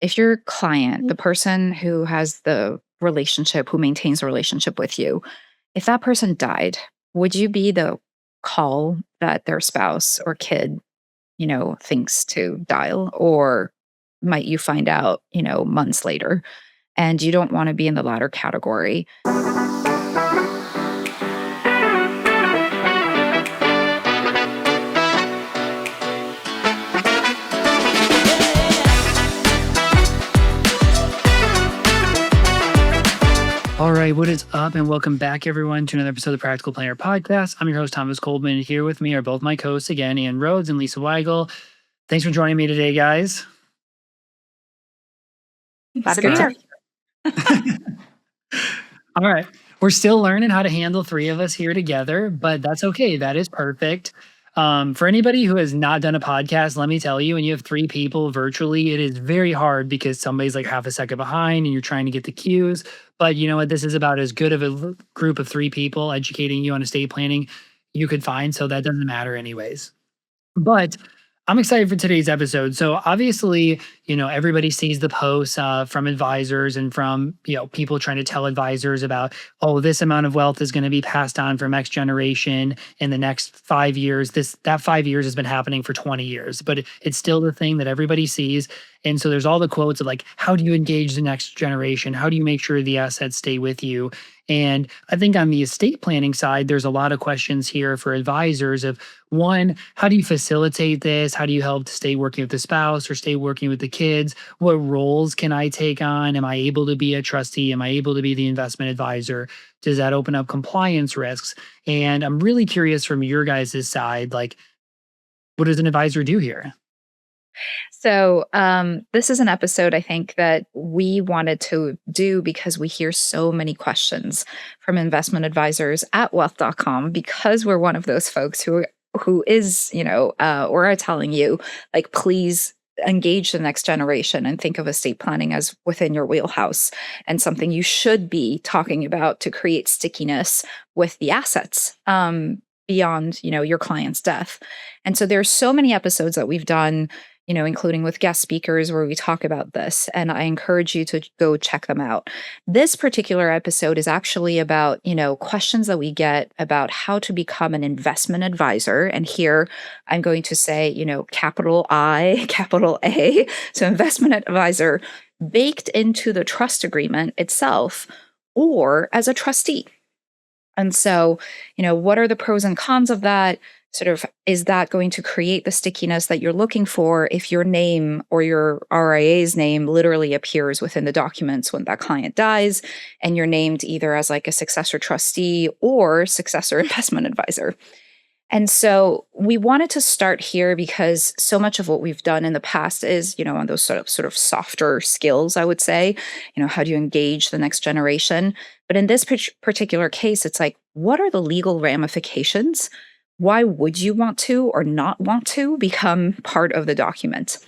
if your client, the person who has the relationship, who maintains the relationship with you, if that person died, would you be the call that their spouse or kid, thinks to dial? Or might you find out, months later? And you don't want to be in the latter category. All right, what is up, and welcome back, everyone, to another episode of the Practical Planner Podcast. I'm your host, Thomas Kopelman. Here with me are both my co-hosts again, Ian Rhodes and Lisa Weigel. Thanks for joining me today, guys. Glad to be here. All right, we're still learning how to handle three of us here together, but that's okay. That is perfect. For anybody who has not done a podcast, let me tell you, when you have three people virtually, it is very hard because somebody's like half a second behind and you're trying to get the cues. But you know what? This is about as good of a group of three people educating you on estate planning you could find. So that doesn't matter anyways. But I'm excited for today's episode. So obviously, everybody sees the posts from advisors and from, people trying to tell advisors about, oh, this amount of wealth is going to be passed on from X generation in the next 5 years. That 5 years has been happening for 20 years, but it's still the thing that everybody sees. And so there's all the quotes of like, how do you engage the next generation? How do you make sure the assets stay with you? And I think on the estate planning side, there's a lot of questions here for advisors of, one, how do you facilitate this? How do you help to stay working with the spouse or stay working with the kids? What roles can I take on? Am I able to be a trustee? Am I able to be the investment advisor? Does that open up compliance risks? And I'm really curious from your guys' side, like, what does an advisor do here? So, this is an episode I think that we wanted to do because we hear so many questions from investment advisors at wealth.com, because we're one of those folks who is, or are telling you, like, please engage the next generation and think of estate planning as within your wheelhouse and something you should be talking about to create stickiness with the assets beyond, your client's death. And so there's so many episodes that we've done, including with guest speakers where we talk about this. And I encourage you to go check them out. This particular episode is actually about, questions that we get about how to become an investment advisor. And here I'm going to say, capital I, capital A. So investment advisor baked into the trust agreement itself or as a trustee. And so, what are the pros and cons of that? Sort of, is that going to create the stickiness that you're looking for if your name or your RIA's name literally appears within the documents when that client dies and you're named either as like a successor trustee or successor investment advisor? And so we wanted to start here because so much of what we've done in the past is, on those sort of softer skills, I would say, how do you engage the next generation? But in this particular case, it's like, what are the legal ramifications? Why would you want to or not want to become part of the document?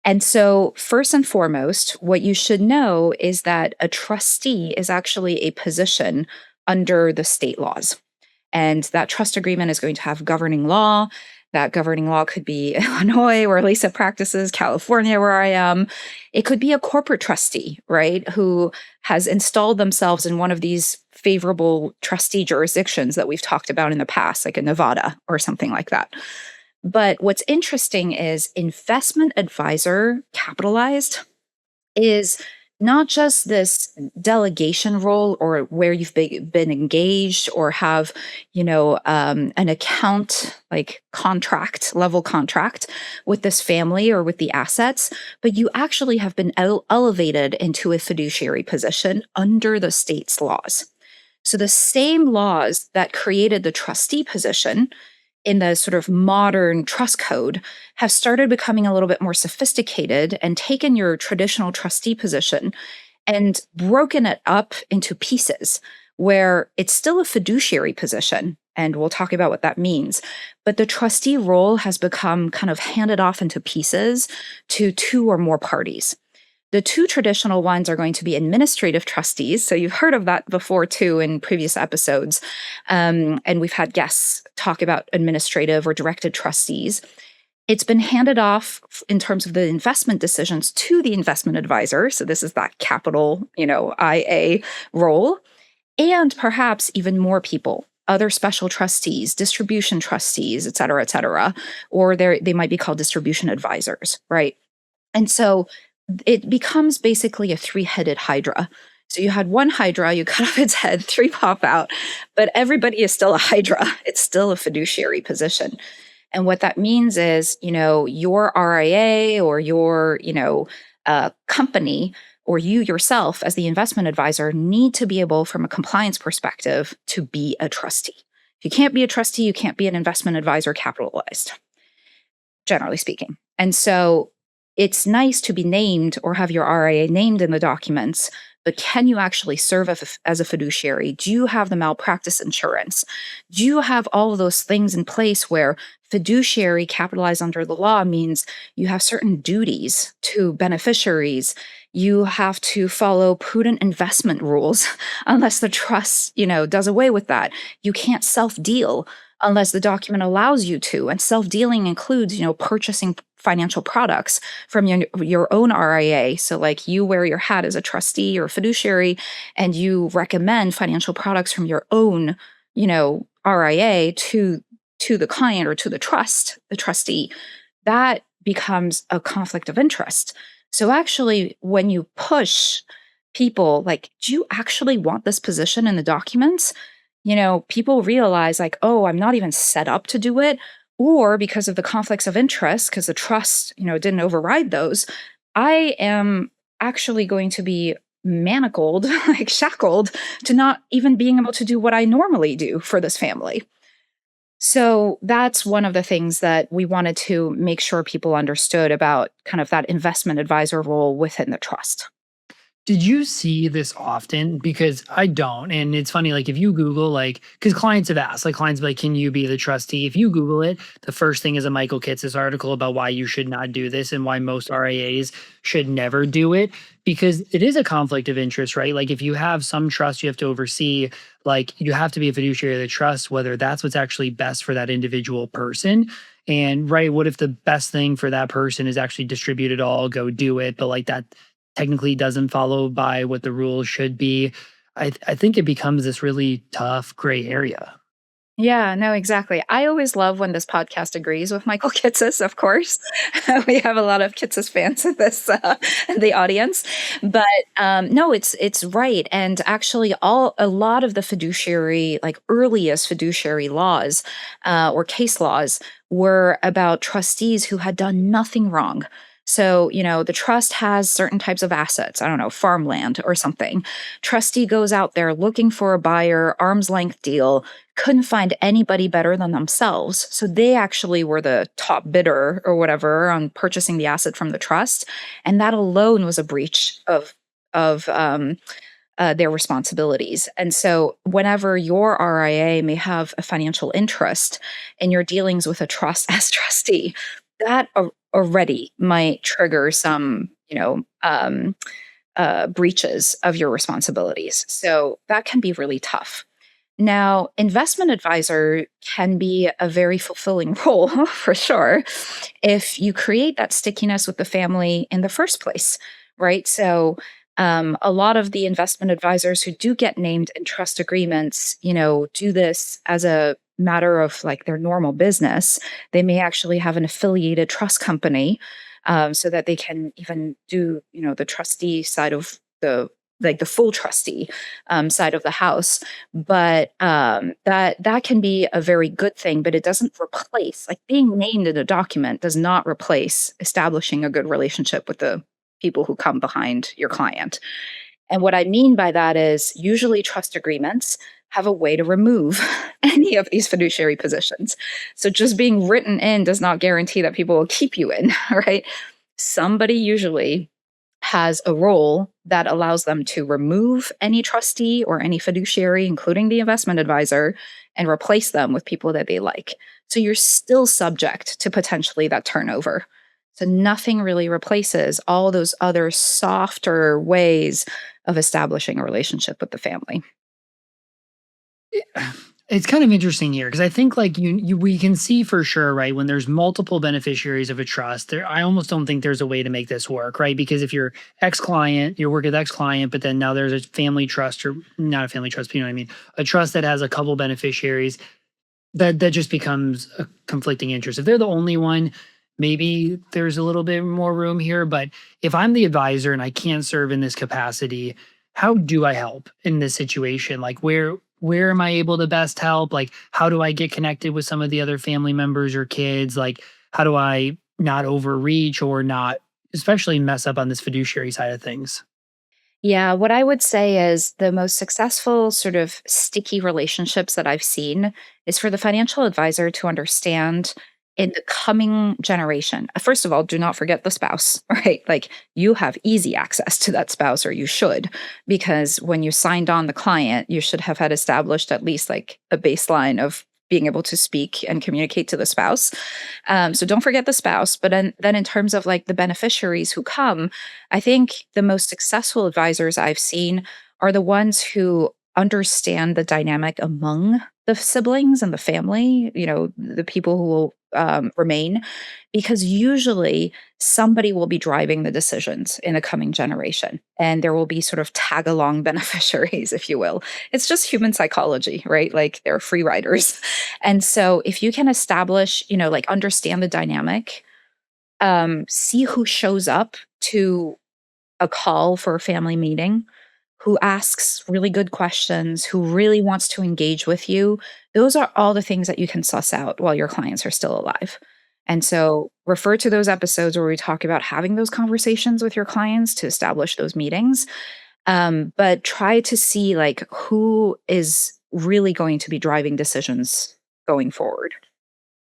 And so first and foremost, what you should know is that a trustee is actually a position under the state laws. And that trust agreement is going to have governing law. That governing law could be Illinois, where Lisa practices, California, where I am. It could be a corporate trustee, right, who has installed themselves in one of these favorable trustee jurisdictions that we've talked about in the past, like in Nevada or something like that. But what's interesting is investment advisor, capitalized, is not just this delegation role or where you've been engaged or have, an account like level contract with this family or with the assets, but you actually have been elevated into a fiduciary position under the state's laws. So the same laws that created the trustee position in the sort of modern trust code have started becoming a little bit more sophisticated and taken your traditional trustee position and broken it up into pieces where it's still a fiduciary position. And we'll talk about what that means. But the trustee role has become kind of handed off into pieces to two or more parties. The two traditional ones are going to be administrative trustees. So you've heard of that before too in previous episodes. And we've had guests talk about administrative or directed trustees. It's been handed off in terms of the investment decisions to the investment advisor. So this is that capital, IA role, and perhaps even more people, other special trustees, distribution trustees, et cetera, or they might be called distribution advisors, right? And so it becomes basically a three-headed hydra. So you had one hydra, you cut off its head, three pop out, but everybody is still a hydra. It's still a fiduciary position. And what that means is, your RIA or your, company or you yourself as the investment advisor need to be able, from a compliance perspective, to be a trustee. If you can't be a trustee, you can't be an investment advisor capitalized, generally speaking. And so it's nice to be named or have your RIA named in the documents, but can you actually serve as a fiduciary? Do you have the malpractice insurance? Do you have all of those things in place where fiduciary capitalized under the law means you have certain duties to beneficiaries? You have to follow prudent investment rules unless the trust, does away with that. You can't self-deal unless the document allows you to. And self-dealing includes, purchasing financial products from your own RIA. So like you wear your hat as a trustee or a fiduciary and you recommend financial products from your own, RIA to the client or to the trustee. That becomes a conflict of interest. So actually, when you push people like, do you actually want this position in the documents? People realize like, oh, I'm not even set up to do it. Or because of the conflicts of interest, because the trust, didn't override those, I am actually going to be manacled, like shackled, to not even being able to do what I normally do for this family. So that's one of the things that we wanted to make sure people understood about kind of that investment advisor role within the trust. Did you see this often? Because I don't. And it's funny, like if you Google, like, because clients have asked, like clients be like, can you be the trustee? If you Google it, the first thing is a Michael Kitces article about why you should not do this and why most RIAs should never do it. Because it is a conflict of interest, right? Like if you have some trust you have to oversee, like you have to be a fiduciary of the trust, whether that's what's actually best for that individual person. And right, what if the best thing for that person is actually distribute it all, go do it, but like that technically doesn't follow by what the rules should be. I think it becomes this really tough gray area. Yeah, no, exactly. I always love when this podcast agrees with Michael Kitces, of course. We have a lot of Kitces fans in this in the audience. But no, it's right. And actually a lot of the fiduciary, like earliest fiduciary laws or case laws were about trustees who had done nothing wrong. So, the trust has certain types of assets, I don't know, farmland or something. Trustee goes out there looking for a buyer, arm's length deal, couldn't find anybody better than themselves. So they actually were the top bidder or whatever on purchasing the asset from the trust. And that alone was a breach of their responsibilities. And so whenever your RIA may have a financial interest in your dealings with a trust as trustee, that already might trigger some, breaches of your responsibilities. So that can be really tough. Now, investment advisor can be a very fulfilling role for sure if you create that stickiness with the family in the first place, right? So, a lot of the investment advisors who do get named in trust agreements, do this as a matter of like their normal business. They may actually have an affiliated trust company so that they can even do, the trustee side of the full trustee side of the house. But that can be a very good thing, but it doesn't replace, like being named in a document does not replace establishing a good relationship with the people who come behind your client. And what I mean by that is usually trust agreements have a way to remove any of these fiduciary positions. So just being written in does not guarantee that people will keep you in, right? Somebody usually has a role that allows them to remove any trustee or any fiduciary, including the investment advisor, and replace them with people that they like. So you're still subject to potentially that turnover. So nothing really replaces all those other softer ways of establishing a relationship with the family. It's kind of interesting here because I think like we can see for sure, right? When there's multiple beneficiaries of a trust, there I almost don't think there's a way to make this work, right? Because if you're ex-client, you work with ex-client, but then now there's a family trust or not a family trust, but you know what I mean? A trust that has a couple beneficiaries, that just becomes a conflicting interest. If they're the only one, maybe there's a little bit more room here. But if I'm the advisor and I can't serve in this capacity, how do I help in this situation? Like where am I able to best help? Like how do I get connected with some of the other family members or kids? Like how do I not overreach or not especially mess up on this fiduciary side of things? Yeah, what I would say is the most successful sort of sticky relationships that I've seen is for the financial advisor to understand in the coming generation. First of all, do not forget the spouse, right? Like you have easy access to that spouse, or you should, because when you signed on the client, you should have had established at least like a baseline of being able to speak and communicate to the spouse. So don't forget the spouse. But then in terms of like the beneficiaries who come, I think the most successful advisors I've seen are the ones who understand the dynamic among the siblings and the family, the people who will remain, because usually somebody will be driving the decisions in a coming generation. And there will be sort of tag along beneficiaries, if you will. It's just human psychology, right? Like they're free riders. And so if you can establish, like understand the dynamic, see who shows up to a call for a family meeting, who asks really good questions, who really wants to engage with you. Those are all the things that you can suss out while your clients are still alive. And so refer to those episodes where we talk about having those conversations with your clients to establish those meetings. But try to see like who is really going to be driving decisions going forward.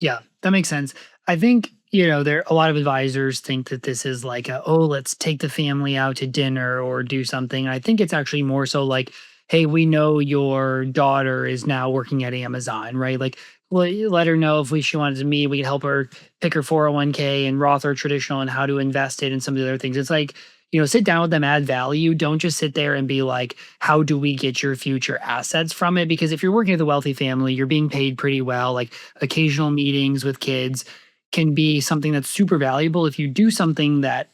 Yeah, that makes sense. I think, there a lot of advisors think that this is like oh, let's take the family out to dinner or do something. I think it's actually more so like, hey, we know your daughter is now working at Amazon, right? Like, let her know if she wanted to meet, we can help her pick her 401k and Roth or traditional and how to invest it and some of the other things. It's like, sit down with them, add value. Don't just sit there and be like, how do we get your future assets from it? Because if you're working with a wealthy family, you're being paid pretty well. Like occasional meetings with kids can be something that's super valuable if you do something that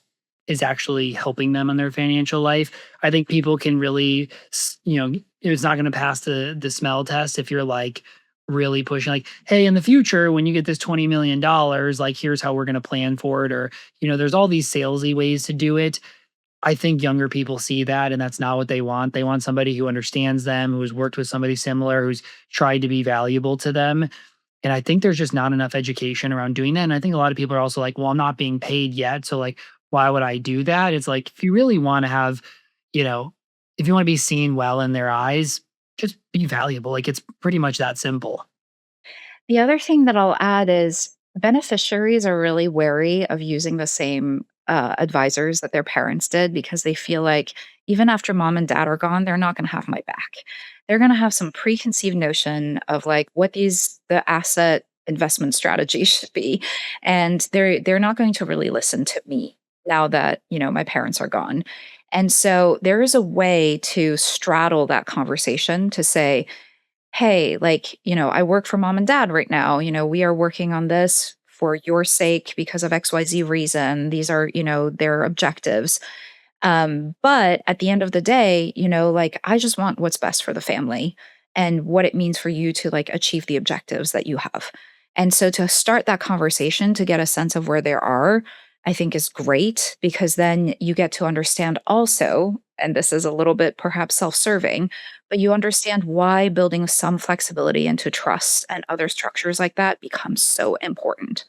is actually helping them in their financial life. I think people can really, it's not going to pass the smell test if you're like really pushing like, hey, in the future, when you get this $20 million, like here's how we're going to plan for it. Or, there's all these salesy ways to do it. I think younger people see that and that's not what they want. They want somebody who understands them, who's worked with somebody similar, who's tried to be valuable to them. And I think there's just not enough education around doing that. And I think a lot of people are also like, well, I'm not being paid yet. So like, why would I do that? It's like, if you really want to have, you know, if you want to be seen well in their eyes, just be valuable. Like it's pretty much that simple. The other thing that I'll add is beneficiaries are really wary of using the same advisors that their parents did because they feel like even after mom and dad are gone, they're not going to have my back. They're going to have some preconceived notion of like what the asset investment strategy should be, and they're not going to really listen to me now that my parents are gone. And so there is a way to straddle that conversation to say, hey, like, I work for mom and dad right now. We are working on this for your sake because of XYZ reason. These are, their objectives. But at the end of the day, like, I just want what's best for the family and what it means for you to like achieve the objectives that you have. And so to start that conversation to get a sense of where they are, I think is great because then you get to understand also, and this is a little bit perhaps self serving, but you understand why building some flexibility into trust and other structures like that becomes so important.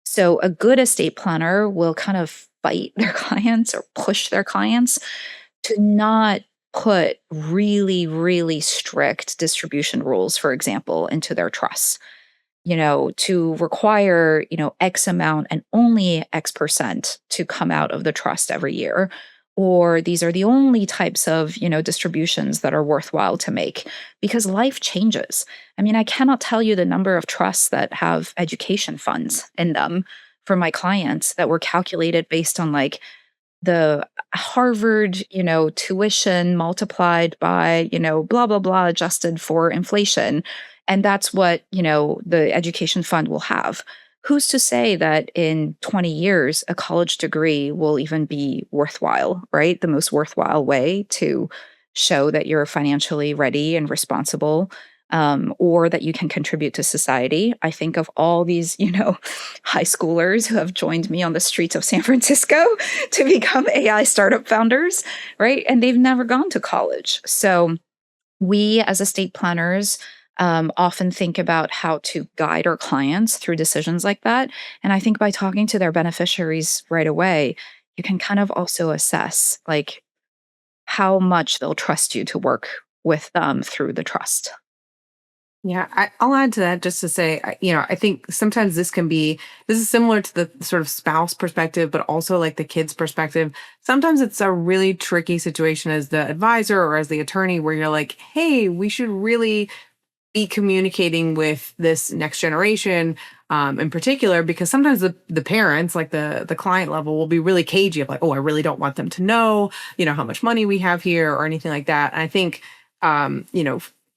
So, a good estate planner will kind of fight their clients or push their clients to not put really, really strict distribution rules, for example, into their trusts, to require, X amount and only X% to come out of the trust every year. Or these are the only types of, distributions that are worthwhile to make because life changes. I mean, I cannot tell you the number of trusts that have education funds in them for my clients that were calculated based on like the Harvard, tuition multiplied by, blah, blah, blah, adjusted for inflation. And that's what, the education fund will have. Who's to say that in 20 years, a college degree will even be worthwhile, right? The most worthwhile way to show that you're financially ready and responsible, or that you can contribute to society. I think of all these, high schoolers who have joined me on the streets of San Francisco to become AI startup founders, right? And they've never gone to college. So we as estate planners often think about how to guide our clients through decisions like that. And I think by talking to their beneficiaries right away, you can kind of also assess like how much they'll trust you to work with them through the trust. Yeah, I'll add to that just to say, I think sometimes this is similar to the sort of spouse perspective, but also like the kids' perspective. Sometimes it's a really tricky situation as the advisor or as the attorney where you're like, hey, we should really be communicating with this next generation in particular, because sometimes the parents, like the client level, will be really cagey of like, oh, I really don't want them to know, how much money we have here or anything like that. And I think,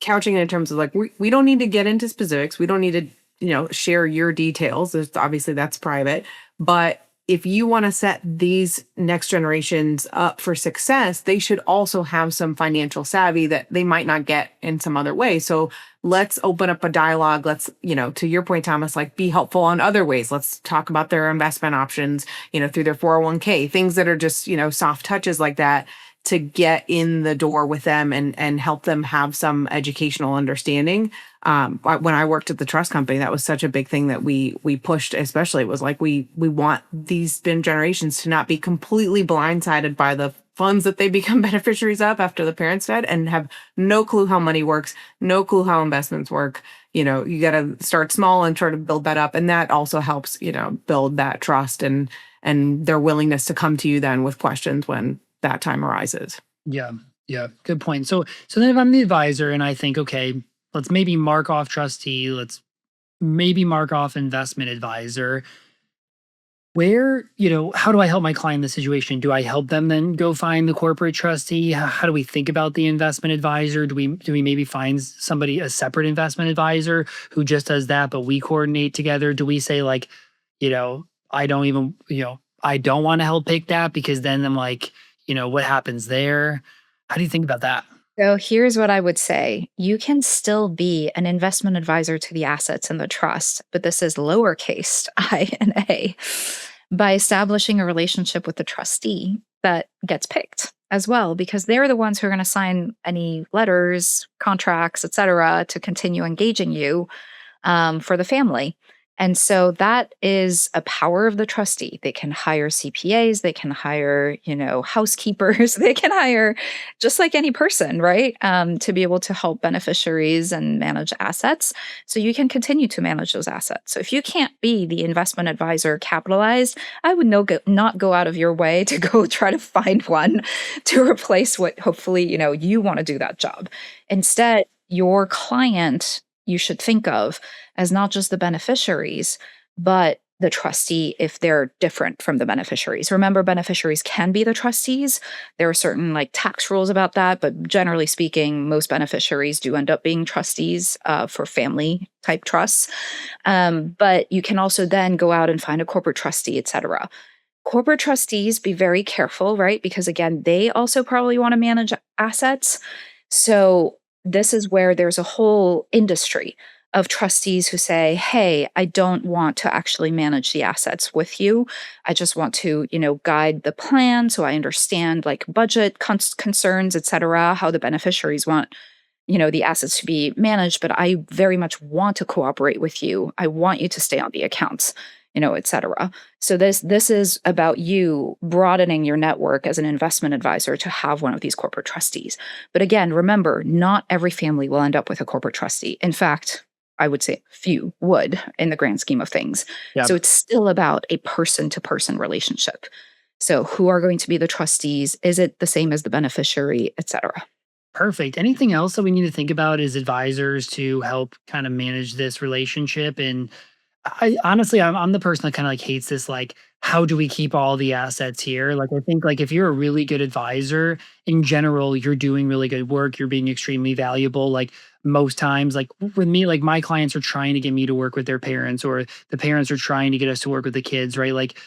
couching it in terms of like, we don't need to get into specifics. We don't need to, share your details. Obviously that's private. But if you want to set these next generations up for success, they should also have some financial savvy that they might not get in some other way. So let's open up a dialogue. Let's, to your point, Thomas, like be helpful on other ways. Let's talk about their investment options, through their 401k, things that are just, soft touches like that to get in the door with them and help them have some educational understanding. When I worked at the trust company, that was such a big thing that we pushed, especially. It was like, we want these spin generations to not be completely blindsided by the funds that they become beneficiaries of after the parents died and have no clue how money works, no clue how investments work. You got to start small and try to build that up. And that also helps, build that trust and their willingness to come to you then with questions when that time arises. Yeah. Yeah. Good point. So then if I'm the advisor and I think, okay, let's maybe mark off trustee, let's maybe mark off investment advisor. Where, how do I help my client in this situation? Do I help them then go find the corporate trustee? How do we think about the investment advisor? Do we maybe find somebody, a separate investment advisor who just does that, but we coordinate together? Do we say like, I don't even, I don't want to help pick that because then I'm like, what happens there? How do you think about that? So here's what I would say. You can still be an investment advisor to the assets in the trust, but this is lowercase I and A, by establishing a relationship with the trustee that gets picked as well, because they're the ones who are going to sign any letters, contracts, etc., to continue engaging you for the family. And so that is a power of the trustee. They can hire CPAs, they can hire, housekeepers, they can hire just like any person, right? To be able to help beneficiaries and manage assets. So you can continue to manage those assets. So if you can't be the investment advisor capitalized, I would not go out of your way to go try to find one to replace what hopefully, you want to do that job. Instead, your client you should think of as not just the beneficiaries, but the trustee if they're different from the beneficiaries. Remember, beneficiaries can be the trustees. There are certain like tax rules about that, but generally speaking, most beneficiaries do end up being trustees for family type trusts. But you can also then go out and find a corporate trustee, et cetera. Corporate trustees, be very careful, right? Because again, they also probably want to manage assets. So this is where there's a whole industry of trustees who say, hey, I don't want to actually manage the assets with you. I just want to, guide the plan so I understand like budget concerns, et cetera, how the beneficiaries want, the assets to be managed. But I very much want to cooperate with you. I want you to stay on the accounts, et cetera. So this is about you broadening your network as an investment advisor to have one of these corporate trustees. But again, remember, not every family will end up with a corporate trustee. In fact, I would say few would in the grand scheme of things. Yeah. So it's still about a person-to-person relationship. So who are going to be the trustees? Is it the same as the beneficiary, et cetera? Perfect. Anything else that we need to think about as advisors to help kind of manage this relationship? And I honestly, I'm the person that kind of like hates this, like, how do we keep all the assets here? Like, I think like if you're a really good advisor in general, you're doing really good work, you're being extremely valuable. Like most times, like with me, like my clients are trying to get me to work with their parents, or the parents are trying to get us to work with the kids, right? Like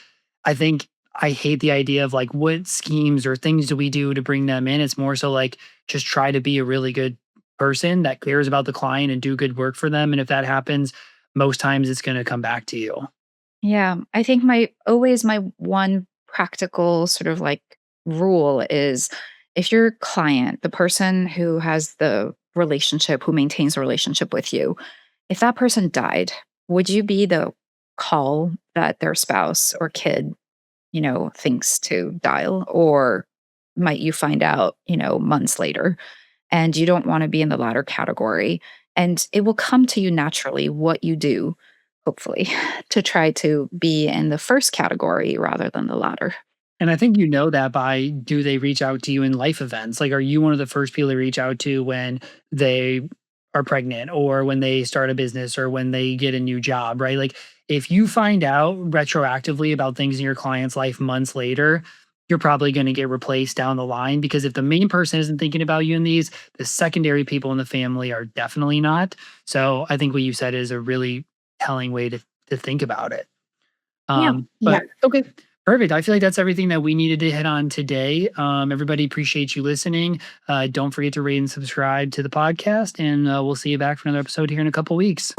I think I hate the idea of like what schemes or things do we do to bring them in. It's more so like just try to be a really good person that cares about the client and do good work for them. And if that happens, most times it's going to come back to you. Yeah, I think my one practical sort of like rule is if your client, the person who has the relationship, who maintains the relationship with you, if that person died, would you be the call that their spouse or kid, thinks to dial? Or might you find out, months later? And you don't want to be in the latter category. And it will come to you naturally what you do, hopefully, to try to be in the first category rather than the latter. And I think you know that by, do they reach out to you in life events? Like, are you one of the first people to reach out to when they are pregnant, or when they start a business, or when they get a new job, right? Like, if you find out retroactively about things in your client's life months later, you're probably going to get replaced down the line, because if the main person isn't thinking about you in these, the secondary people in the family are definitely not. So I think what you said is a really telling way to think about it. Yeah. But okay, perfect. I feel like that's everything that we needed to hit on today. Everybody, appreciate you listening. Don't forget to rate and subscribe to the podcast, and we'll see you back for another episode here in a couple weeks.